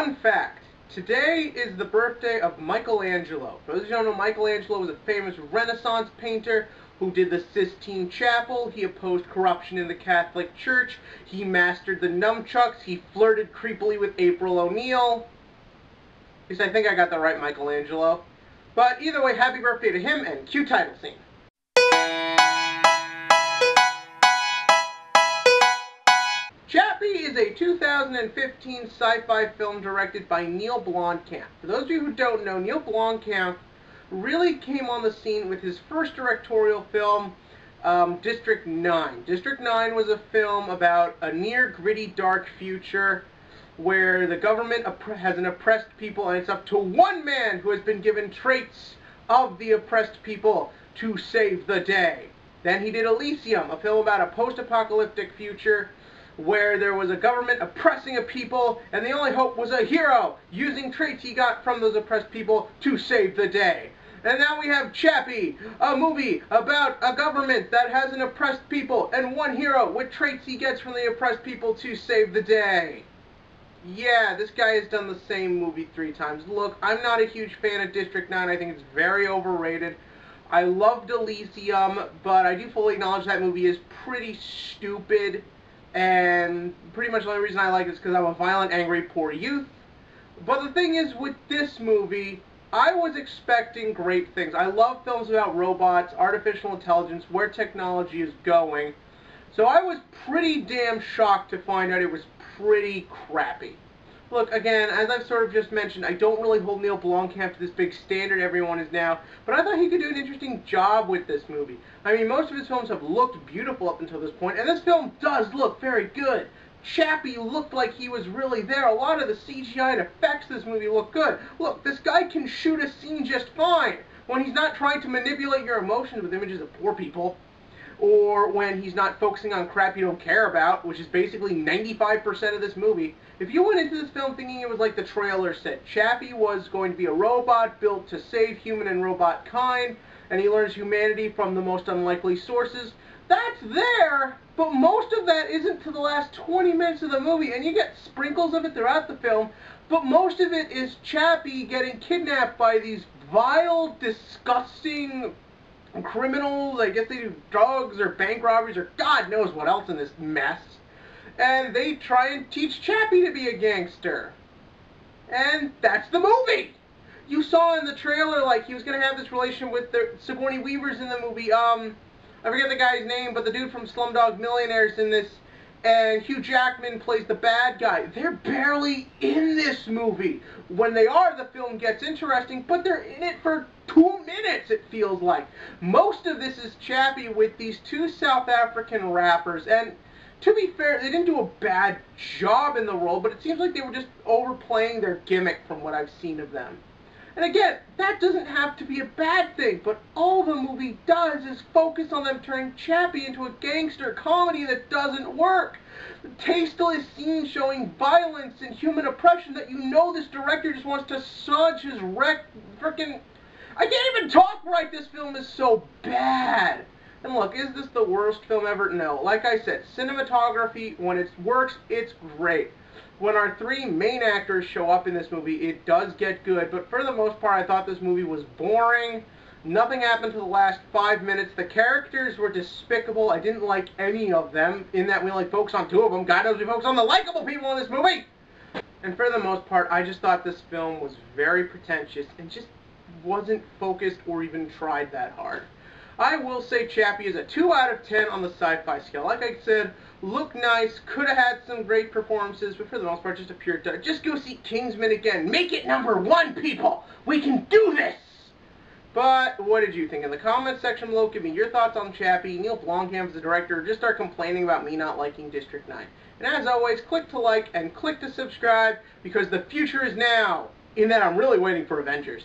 Fun fact, today is the birthday of Michelangelo. For those of you who don't know, Michelangelo was a famous Renaissance painter who did the Sistine Chapel. He opposed corruption in the Catholic Church. He mastered the nunchucks. He flirted creepily with April O'Neil. At least I think I got that right, Michelangelo. But either way, happy birthday to him, and cue title scene. Chappie is a 2015 sci-fi film directed by Neil Blomkamp. For those of you who don't know, Neil Blomkamp really came on the scene with his first directorial film, District 9. District 9 was a film about a near gritty, dark future where the government has an oppressed people, and it's up to one man who has been given traits of the oppressed people to save the day. Then he did Elysium, a film about a post-apocalyptic future where there was a government oppressing a people, and the only hope was a hero using traits he got from those oppressed people to save the day. And now we have Chappie, a movie about a government that has an oppressed people and one hero with traits he gets from the oppressed people to save the day. Yeah, this guy has done the same movie 3 times. Look, I'm not a huge fan of District 9. I think it's very overrated. I loved Elysium, but I do fully acknowledge that movie is pretty stupid. And pretty much the only reason I like it is because I'm a violent, angry, poor youth. But the thing is, with this movie, I was expecting great things. I love films about robots, artificial intelligence, where technology is going. So I was pretty damn shocked to find out it was pretty crappy. Look, again, as I've sort of just mentioned, I don't really hold Neil Blomkamp to this big standard everyone is now, but I thought he could do an interesting job with this movie. I mean, most of his films have looked beautiful up until this point, and this film does look very good. Chappie looked like he was really there. A lot of the CGI and effects in this movie look good. Look, this guy can shoot a scene just fine when he's not trying to manipulate your emotions with images of poor people, or when he's not focusing on crap you don't care about, which is basically 95% of this movie. If you went into this film thinking it was like the trailer said, Chappie was going to be a robot built to save human and robot kind, and he learns humanity from the most unlikely sources, that's there, but most of that isn't to the last 20 minutes of the movie, and you get sprinkles of it throughout the film, but most of it is Chappie getting kidnapped by these vile, disgusting criminals. I guess they do drugs or bank robberies or God knows what else in this mess. And they try and teach Chappie to be a gangster. And that's the movie! You saw in the trailer, like, he was going to have this relation with the Sigourney Weaver's in the movie. I forget the guy's name, but the dude from Slumdog Millionaire's in this. And Hugh Jackman plays the bad guy. They're barely in this movie. When they are, the film gets interesting, but they're in it for 2 minutes, it feels like. Most of this is Chappie with these 2 South African rappers, and to be fair, they didn't do a bad job in the role, but it seems like they were just overplaying their gimmick from what I've seen of them. And again, that doesn't have to be a bad thing, but all the movie does is focus on them turning Chappie into a gangster comedy that doesn't work. The tasteless scenes showing violence and human oppression that you know this director just wants to smudge his frickin'... I can't even talk right, this film is so bad. And look, is this the worst film ever? No. Like I said, cinematography, when it works, it's great. When our 3 main actors show up in this movie, it does get good, but for the most part, I thought this movie was boring. Nothing happened to the last 5 minutes. The characters were despicable. I didn't like any of them, in that we only focus on 2 of them. God knows we focus on the likable people in this movie! And for the most part, I just thought this film was very pretentious and just wasn't focused or even tried that hard. I will say Chappie is a 2 out of 10 on the sci-fi scale. Like I said, looked nice, could have had some great performances, but for the most part, just a pure dud. Just go see Kingsman again. Make it #1, people! We can do this! But what did you think? In the comments section below, give me your thoughts on Chappie, Neil Blomkamp as the director, or just start complaining about me not liking District 9. And as always, click to like and click to subscribe, because the future is now, in that I'm really waiting for Avengers.